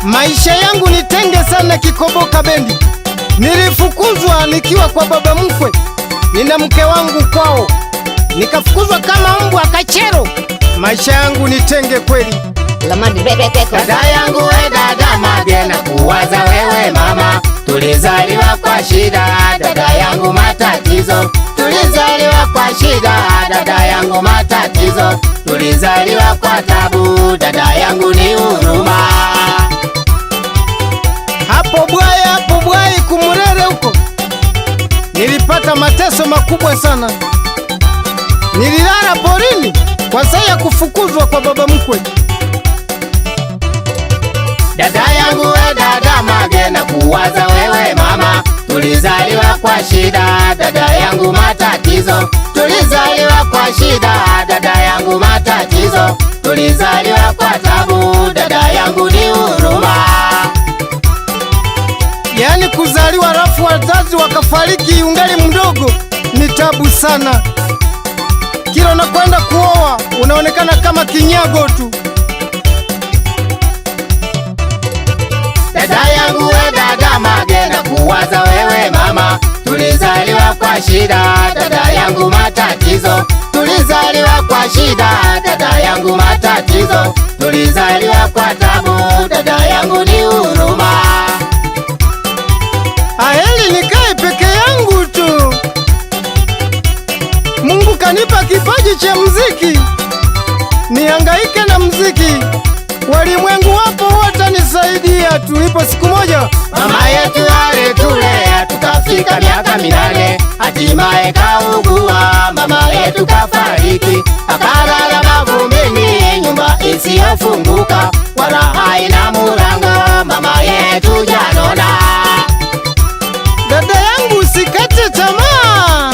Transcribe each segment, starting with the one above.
Maisha yangu nitenge sana Kikoboka Bendi. Nilifukuzwa nikiwa kwa baba mkwe, nina mke wangu kwao, nikafukuzwa kama mbwa kachero. Maisha yangu nitenge kweli. Dada yangu we dada Mage, na kuwaza wewe mama, tulizaliwa kwa shida. Dada yangu matatizo, tulizaliwa kwa shida. Dada yangu matatizo, tulizaliwa kwa tabu. Dada yangu ni huruma. Hapo Bwai Kumurere huko nilipata mateso makubwa sana. Nililala porini kwa saa ya kufukuzwa kwa baba mkwe. Dada yangu we dada Mage, na kuwaza wewe mama, tulizaliwa kwa shida. Dada yangu matatizo, tulizaliwa kwa shida. Dada yangu matatizo, tulizaliwa kwa tabu. Dada yangu ni huruma. Yani kuzaliwa rafu wazazi wakafariki ungali mdogo ni tabu sana. Kila unakwenda kuoa unaonekana kama kinyago tu. Dada yangu we dada Mage, na kuwaza wewe mama, tulizaliwa kwa shida. Dada yangu matatizo, tulizaliwa kwa shida. Dada yangu matatizo, tulizaliwa kwa tabu. Dada yangu ni huruma. Aheri nikae peke yangu tu. Mungu kanipa kipaji cha muziki, nihangaike na muziki. Walimwengu wapo watanisaidia tu. Ipo siku moja mama yetu alitulea tukafika miaka 8, hatimaye kaugua. Mama yetu kafariki, akarara mavumbini, nyumba isiyofunguka wala haina mulango. Mama yetu janona. Dada yangu usikate tamaa,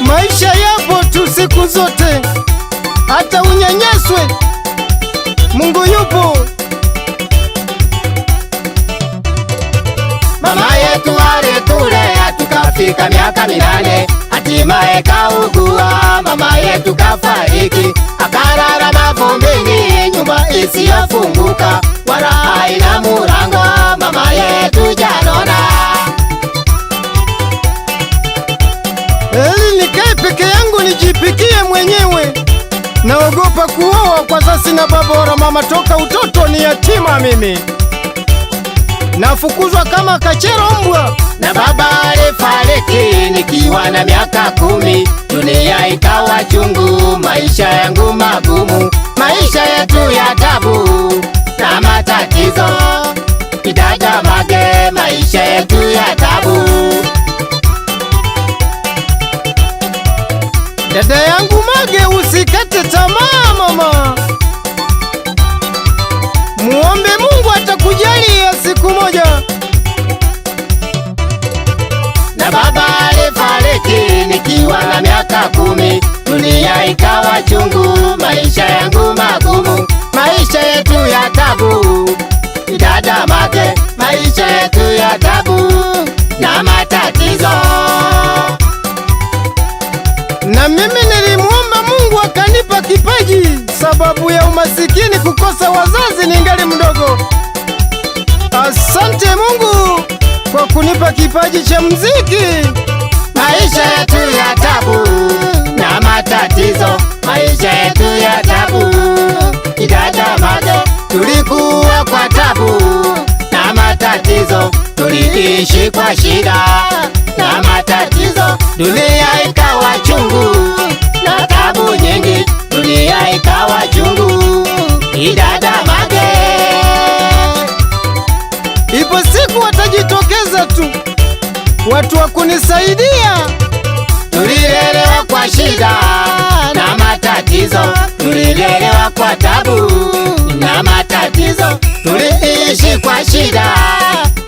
maisha yapo tu siku zote. Hata unyanyaswe, Mungu yupo. Mama yetu alitulea tukafika miaka 8, hatimaye kaugua. Mama yetu kafariki, akarara mavumbini, nyumba isiyofunguka wala haina mulango. Mama yetu janona. Heri nikae peke yangu nijipikie mwenyewe. Naogopa kuoa kwa sasa na baba wala mama, toka utoto ni yatima mimi. Nafukuzwa kama kachero mbwa. Na baba alifariki nikiwa na miaka 10, dunia ikawa chungu, maisha yangu magumu, maisha yetu ya tabu na matatizo. Dada Mage, maisha yetu ya tabu. Dada yangu Mage, usikate tamaa mama. Muombe Mungu atakujalia siku moja. Na baba alifariki nikiwa na miaka 10, dunia ikawa chungu, maisha yangu magumu, maisha yetu ya tabu. Dada Mage, maisha yetu ya tabu na matatizo. Na mimi nilimuomba Mungu akanipa kipaji, sababu ya umasikini, kukosa wazazi ningali mdogo. Asante Mungu kwa kunipa kipaji cha muziki. Maisha yetu ya tabu na matatizo, maisha yetu ya tabu. Dada Mage, tulikuwa kwa tabu na matatizo, tuliishi kwa shida na matatizo. Dunia ikawa chungu na tabu nyingi, dunia ikawa chungu. Dada Mage, ipo siku watajitokeza tu watu wa kunisaidia. tulilelewa kwa shida na matatizo, tulilelewa kwa tabu na matatizo, tuliishi kwa shida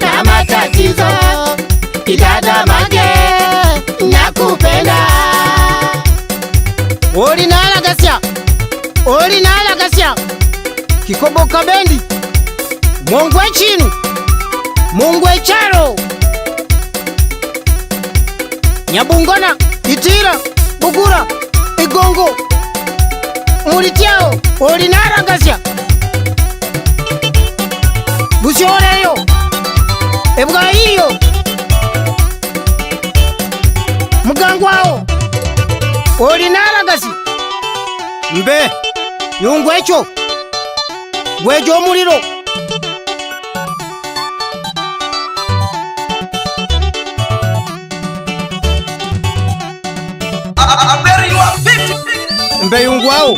na matatizo. Dada Mage, nakupenda. Olinala gasya Kikoboka Bendi, Mongwe chinu, Mongwe charo, Nyabungona, Itira, Bugura, Igongo, Mulitiao. Olinaragasya Busyoleyo Ebwayiyo Mugangwawo Olinaragasi Mbe Yungwecho Gwejo omuliro Mbe yungwawo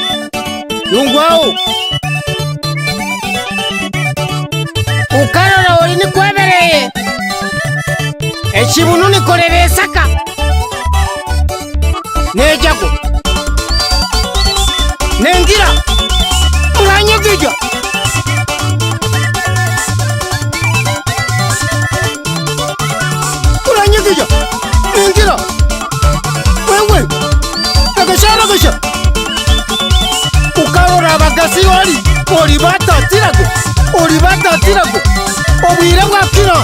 Ukarora olini kwebereye Ekibunu nikolere esaka Nejago Nengira Uranyegija Nengira Wewe Ragasha Ukarora abagasi Olibatatirago Obwire bwakira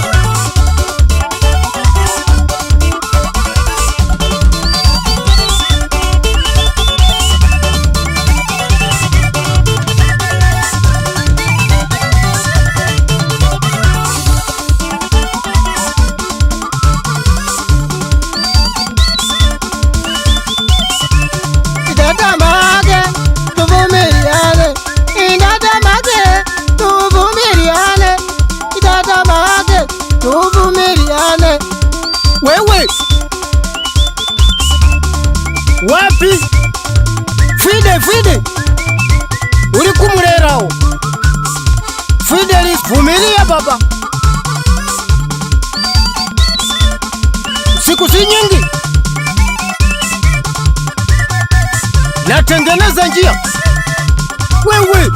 Wewe Wapi Fide Uri kumurerao Fidelis vumilia baba Siku si nyingi Natengeneza njia Wewe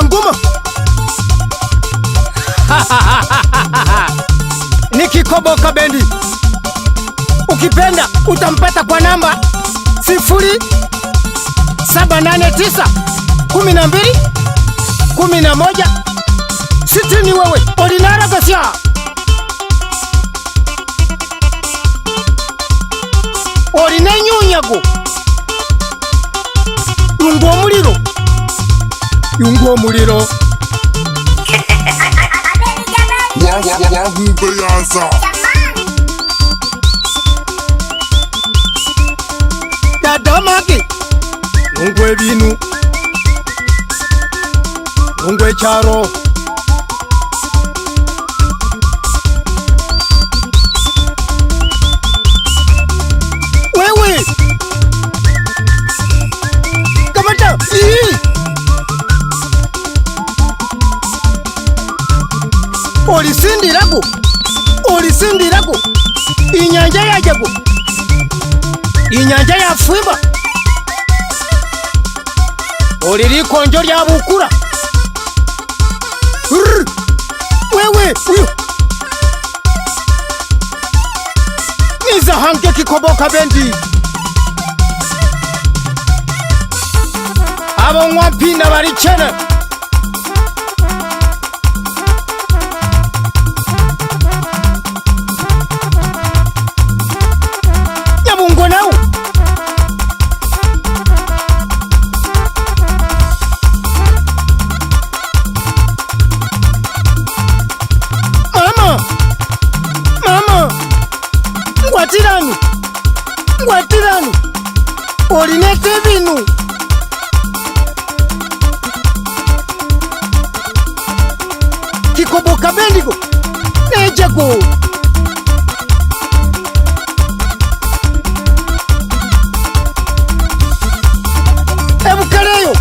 Ngoma Nikikoboka bendi Ukipenda utampata kwa namba 0789 12 11 60 wewe Olinaragasya Olinenyunyago Yungo omuliro Wahubeyaza Dadamage Yungo ebinu Yungo echaro Wewe Kamata Olisindirago Inyanja yajago Inyanja ya fwimba Oliri konjo lya bukura Wewe uyo Niza hange kikoboka bendi Abo mwapinda bari chene Ngwatiranu Olinete binu Kikoboka bendigo Nejago Ebukareyo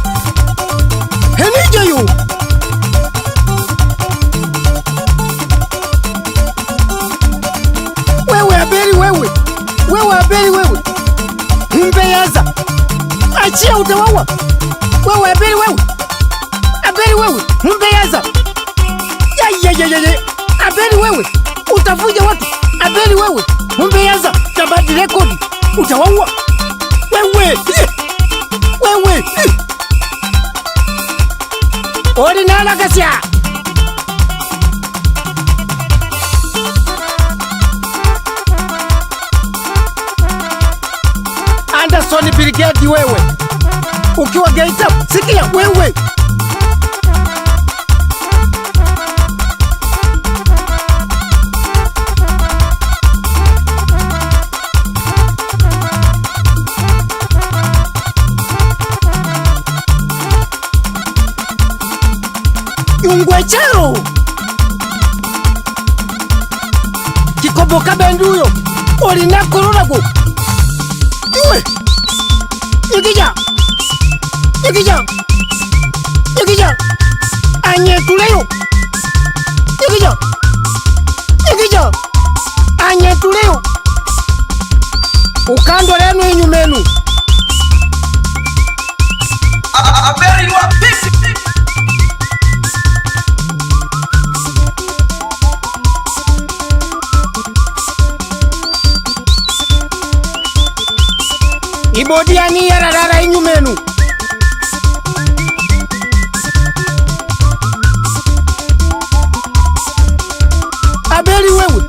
Henijayo Wewe aberi wewe Mbeyaza Achia utawawa Wewe aberi wewe Mbeyaza Aberi wewe utavuja watu Aberi wewe Mbeyaza tabadi rekodi utawawa Wewe Olinaragasya wewe ukiwa Geita, sikia wewe. Yungwechero Kikoboka Bendi huyo olina korolago iwe ikija anyetuleyo ikija anyetuleyo ukando lenu inyumenu Aberi wa pisi. ibodiani yararara inyumenu Aberi wewe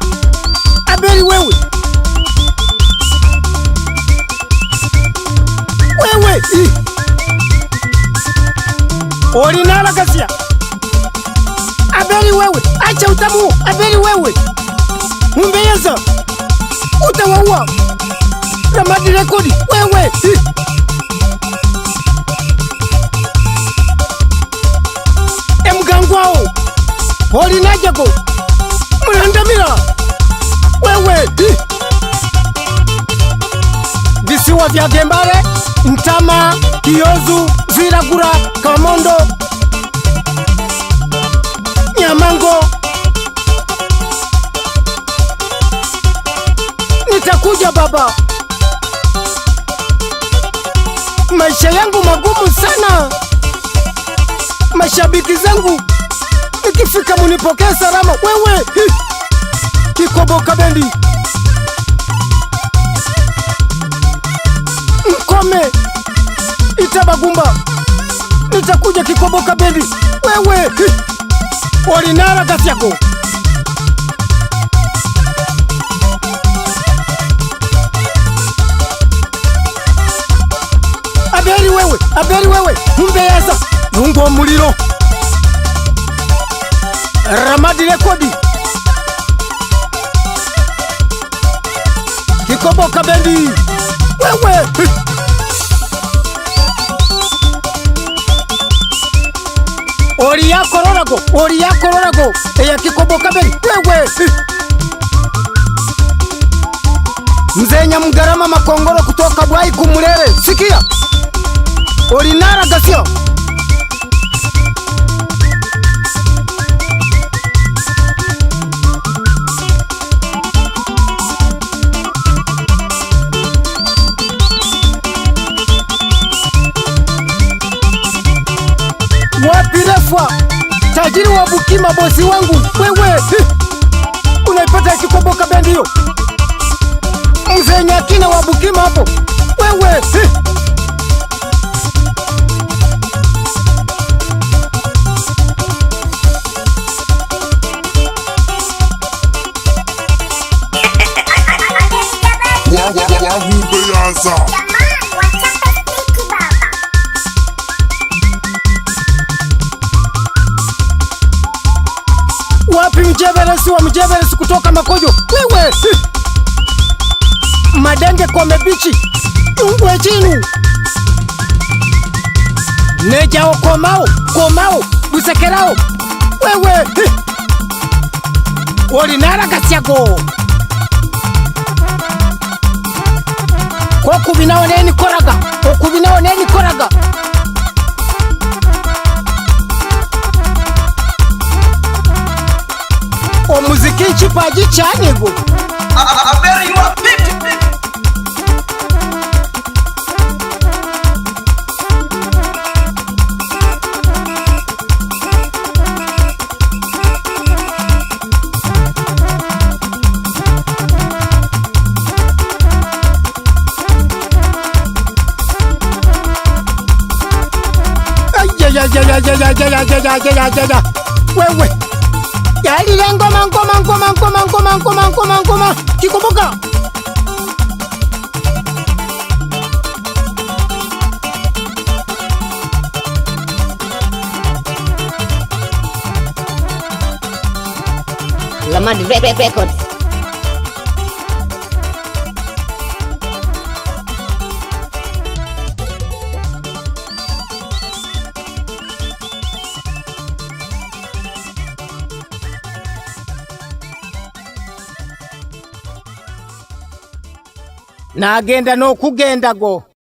olinala kasia Aberi wewe acha utamu Aberi wewe umbeyeza utawaua Ramadi rekodi wewe emgangwao olinajago mlandamira wewe visiwa vya Gembare, Ntama, Kiozu, Ziragura, Kamondo, Nyamango. Nitakuja baba, maisha yangu magumu sana. Mashabiki zangu nikifika munipokee salama. Wewe Kikoboka Bendi Mkome Itabagumba, nitakuja Kikoboka Bendi. Wewe olinara gasiako Aberi wewe umbeyeza nungo muliro Ramadi rekodi Kikoboka Bendi wewe Oriyakorolago eya Kikoboka Bendi wewe Mzee Nyamugarama Makongoro kutoka Bwai Kumulere, sikia olinara gasio wapirefwa tajiri wa Bukima, bosi wangu wewe unaipata Kikoboka Bendi hiyo. Mzee Nyakina wa Bukima hapo wewe Wahubeyaza. wapi mjeveresi wa mjeveresi kutoka Makojo wewe Madenge Kome Bichi Ungwe chinu Nejao Komao Busekerao wewe olinara gasiago okubinawo neni koraga omuziki nchipaji chanigo Aberi wa pisi. wewe yalile ngoma Kikoboka Amadi Records. Nagenda n'okugenda go